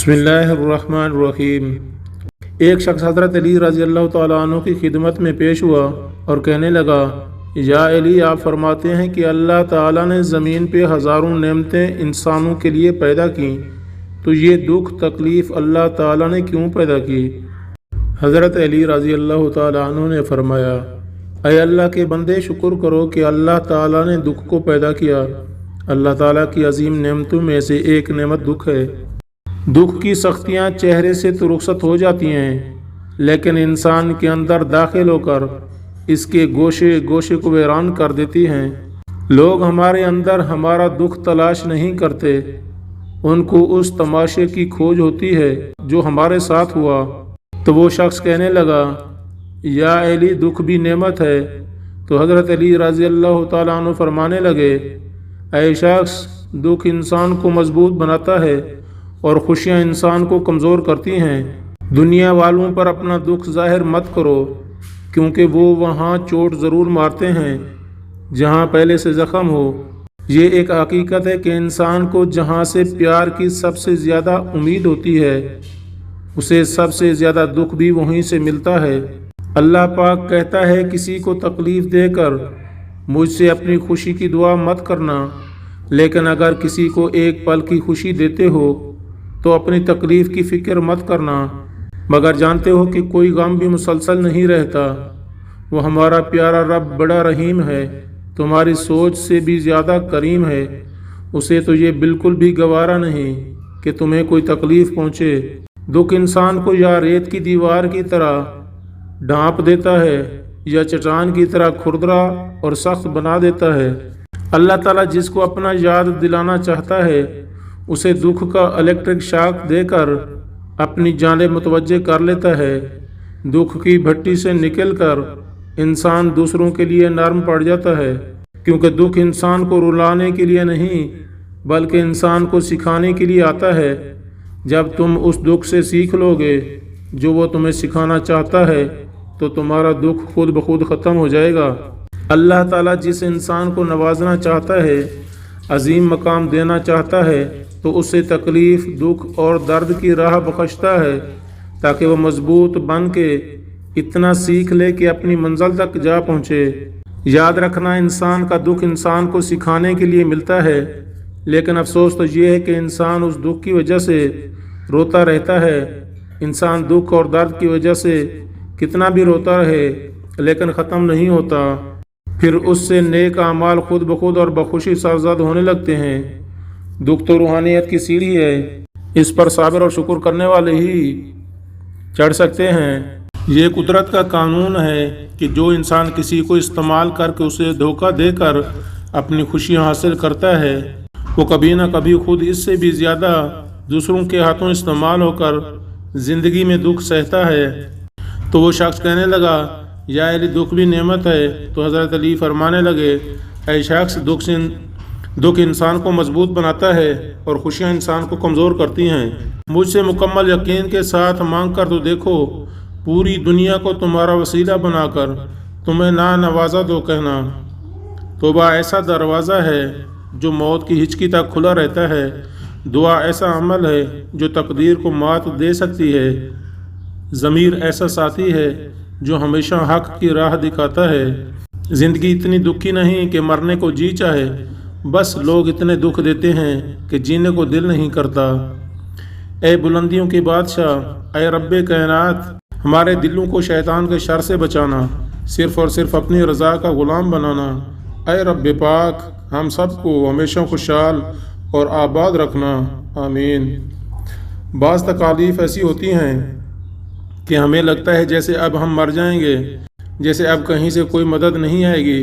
बिस्मिल्लाहिर्रहमानिर्रहीम। एक शख्स हज़रत अली रज़ी अल्लाह तआला अन्हु की खिदमत में पेश हुआ और कहने लगा, या अली, आप फरमाते हैं कि अल्लाह ताला ने ज़मीन पे हज़ारों नेमतें इंसानों के लिए पैदा की, तो ये दुख तकलीफ़ अल्लाह ताला ने क्यों पैदा की? हज़रत अली रज़ी अल्लाह तआला अन्हु ने फरमाया, ऐ अल्लाह के बंदे, शुक्र करो कि अल्लाह ताला ने दुख को पैदा किया। अल्लाह ताला की अजीम नेमतों में से एक नेमत दुख है। दुख की सख्तियाँ चेहरे से तो रुखसत हो जाती हैं, लेकिन इंसान के अंदर दाखिल होकर इसके गोशे गोशे को वीरान कर देती हैं। लोग हमारे अंदर हमारा दुख तलाश नहीं करते, उनको उस तमाशे की खोज होती है जो हमारे साथ हुआ। तो वो शख्स कहने लगा, या अली, दुख भी नेमत है। तो हज़रत अली रज़ी अल्लाह तआला अन्हु फरमाने लगे, ऐ शख्स, दुख इंसान को मजबूत बनाता है और खुशियाँ इंसान को कमज़ोर करती हैं। दुनिया वालों पर अपना दुख जाहिर मत करो, क्योंकि वो वहाँ चोट ज़रूर मारते हैं जहाँ पहले से ज़ख्म हो। ये एक हकीकत है कि इंसान को जहाँ से प्यार की सबसे ज़्यादा उम्मीद होती है, उसे सबसे ज़्यादा दुख भी वहीं से मिलता है। अल्लाह पाक कहता है, किसी को तकलीफ़ देकर मुझसे अपनी खुशी की दुआ मत करना, लेकिन अगर किसी को एक पल की खुशी देते हो तो अपनी तकलीफ़ की फ़िक्र मत करना, मगर जानते हो कि कोई गम भी मुसलसल नहीं रहता। वो हमारा प्यारा रब बड़ा रहीम है, तुम्हारी सोच से भी ज़्यादा करीम है। उसे तो ये बिल्कुल भी गवारा नहीं कि तुम्हें कोई तकलीफ़ पहुँचे। दुख इंसान को या रेत की दीवार की तरह ढाँप देता है या चट्टान की तरह खुरदरा और सख्त बना देता है। अल्लाह ताला जिसको अपना याद दिलाना चाहता है, उसे दुख का इलेक्ट्रिक शॉक देकर अपनी जानिब मुतवज्जे कर लेता है। दुख की भट्टी से निकलकर इंसान दूसरों के लिए नरम पड़ जाता है, क्योंकि दुख इंसान को रुलाने के लिए नहीं बल्कि इंसान को सिखाने के लिए आता है। जब तुम उस दुख से सीख लोगे जो वो तुम्हें सिखाना चाहता है, तो तुम्हारा दुख खुद ब खुद ख़त्म हो जाएगा। अल्लाह ताला जिस इंसान को नवाजना चाहता है, अजीम मकाम देना चाहता है, तो उससे तकलीफ़, दुख और दर्द की राह बख्शता है, ताकि वह मजबूत बन के इतना सीख ले कि अपनी मंजिल तक जा पहुँचे। याद रखना, इंसान का दुख इंसान को सिखाने के लिए मिलता है, लेकिन अफसोस तो ये है कि इंसान उस दुख की वजह से रोता रहता है। इंसान दुख और दर्द की वजह से कितना भी रोता रहे, लेकिन ख़त्म नहीं होता। फिर उससे नेक आमाल खुद ब खुद और बखुशी सरजद होने लगते हैं। दुख तो रूहानियत की सीढ़ी है, इस पर साबिर और शुक्र करने वाले ही चढ़ सकते हैं। ये कुदरत का कानून है कि जो इंसान किसी को इस्तेमाल करके उसे धोखा देकर अपनी खुशियाँ हासिल करता है, वो कभी ना कभी खुद इससे भी ज़्यादा दूसरों के हाथों इस्तेमाल होकर ज़िंदगी में दुख सहता है। तो वो शख्स कहने लगा, या अली, दुख भी नेमत है। तो हज़रत अली फरमाने लगे, ऐ शख्स, दुख इंसान को मजबूत बनाता है और खुशियाँ इंसान को कमज़ोर करती हैं। मुझसे मुकम्मल यकीन के साथ मांग कर तो देखो, पूरी दुनिया को तुम्हारा वसीला बनाकर तुम्हें ना नवाजा दो कहना। तौबा ऐसा दरवाज़ा है जो मौत की हिचकी तक खुला रहता है। दुआ ऐसा अमल है जो तकदीर को मात दे सकती है। ज़मीर ऐसा साथी है जो हमेशा हक की राह दिखाता है। ज़िंदगी इतनी दुखी नहीं कि मरने को जी चाहे, बस लोग इतने दुख देते हैं कि जीने को दिल नहीं करता। ऐ बुलंदियों के बादशाह, ऐ रब्बे कायनात, हमारे दिलों को शैतान के शर से बचाना, सिर्फ़ और सिर्फ अपनी रज़ा का ग़ुलाम बनाना। ऐ रब्बे पाक, हम सबको हमेशा खुशहाल और आबाद रखना, आमीन। बाज़ तकालीफ़ ऐसी होती हैं कि हमें लगता है जैसे अब हम मर जाएंगे, जैसे अब कहीं से कोई मदद नहीं आएगी,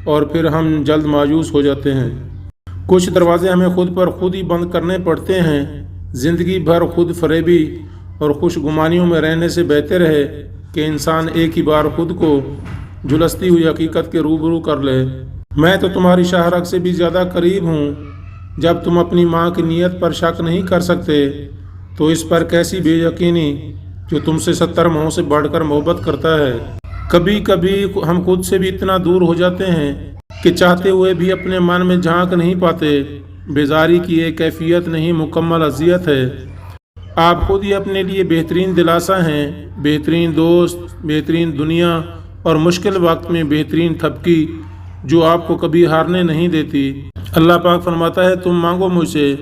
और फिर हम जल्द मायूस हो जाते हैं। कुछ दरवाजे हमें खुद पर खुद ही बंद करने पड़ते हैं। ज़िंदगी भर खुद फरेबी और खुशगुमानियों में रहने से बेहतर है कि इंसान एक ही बार खुद को झुलसती हुई हकीकत के रूबरू कर ले। मैं तो तुम्हारी शाहरग से भी ज़्यादा करीब हूँ। जब तुम अपनी माँ की नीयत पर शक नहीं कर सकते, तो इस पर कैसी बेयकीनी जो तुमसे 70 माहों से बढ़कर मोहब्बत करता है। कभी कभी हम खुद से भी इतना दूर हो जाते हैं कि चाहते हुए भी अपने मन में झांक नहीं पाते। बेजारी की एक कैफियत नहीं, मुकम्मल अज़ियत है। آپ خود ہی اپنے لیے بہترین دلاسا ہیں، بہترین دوست، بہترین دنیا اور مشکل وقت میں بہترین تھپکی جو آپ کو کبھی ہارنے نہیں دیتی۔ اللہ پاک فرماتا ہے تم مانگو مجھ سے،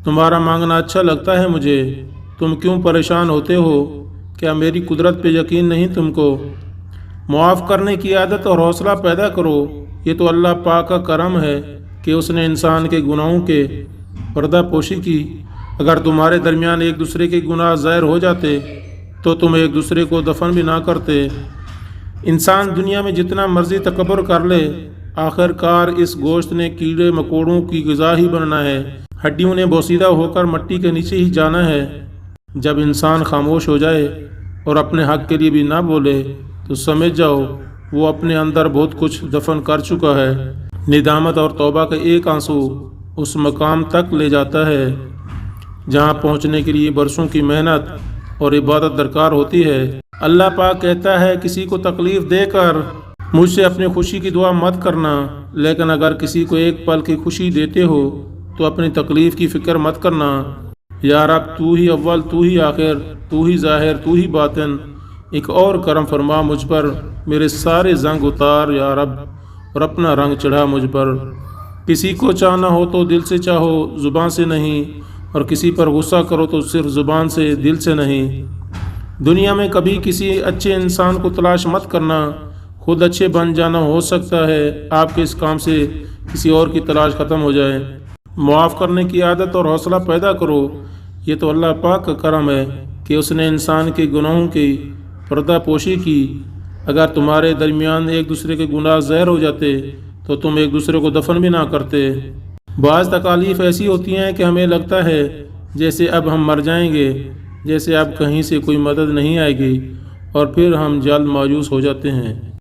تمہارا مانگنا اچھا لگتا ہے مجھے، تم کیوں پریشان ہوتے ہو؟ کیا میری قدرت پہ یقین نہیں تم کو؟ معاف کرنے کی عادت اور حوصلہ پیدا کرو، یہ تو اللہ پاک کا کرم ہے کہ اس نے انسان کے گناہوں کے پردہ پوشی کی۔ اگر تمہارے درمیان ایک دوسرے کے گناہ ظاہر ہو جاتے تو تم ایک دوسرے کو دفن بھی نہ کرتے۔ انسان دنیا میں جتنا مرضی تکبر کر لے، آخر کار اس گوشت نے کیڑے مکوڑوں کی غذا ہی بننا ہے، ہڈیوں نے بوسیدہ ہو کر مٹی کے نیچے ہی جانا ہے۔ جب انسان خاموش ہو جائے اور اپنے حق کے لیے بھی نہ بولے تو سمجھ جاؤ وہ اپنے اندر بہت کچھ دفن کر چکا ہے۔ ندامت اور توبہ کا ایک آنسو اس مقام تک لے جاتا ہے جہاں پہنچنے کے لیے برسوں کی محنت اور عبادت درکار ہوتی ہے۔ اللہ پاک کہتا ہے کسی کو تکلیف دے کر مجھ سے اپنی خوشی کی دعا مت کرنا، لیکن اگر کسی کو ایک پل کی خوشی دیتے ہو تو اپنی تکلیف کی فکر مت کرنا۔ یا رب تو ہی اول، تو ہی آخر، تو ہی ظاہر، تو ہی باطن، ایک اور کرم فرما مجھ پر، میرے سارے زنگ اتار یا رب اور اپنا رنگ چڑھا مجھ پر۔ کسی کو چاہنا ہو تو دل سے چاہو، زبان سے نہیں، اور کسی پر غصہ کرو تو صرف زبان سے، دل سے نہیں۔ دنیا میں کبھی کسی اچھے انسان کو تلاش مت کرنا، خود اچھے بن جانا، ہو سکتا ہے آپ کے اس کام سے کسی اور کی تلاش ختم ہو جائے۔ معاف کرنے کی عادت اور حوصلہ پیدا کرو، یہ تو اللہ پاک کا کرم ہے کہ اس نے انسان کے گناہوں کی پردہ پوشی کی۔ اگر تمہارے درمیان ایک دوسرے کے گناہ ظاہر ہو جاتے تو تم ایک دوسرے کو دفن بھی نہ کرتے۔ بعض تکالیف ایسی ہوتی ہیں کہ ہمیں لگتا ہے جیسے اب ہم مر جائیں گے، جیسے اب کہیں سے کوئی مدد نہیں آئے گی، اور پھر ہم جلد مایوس ہو جاتے ہیں۔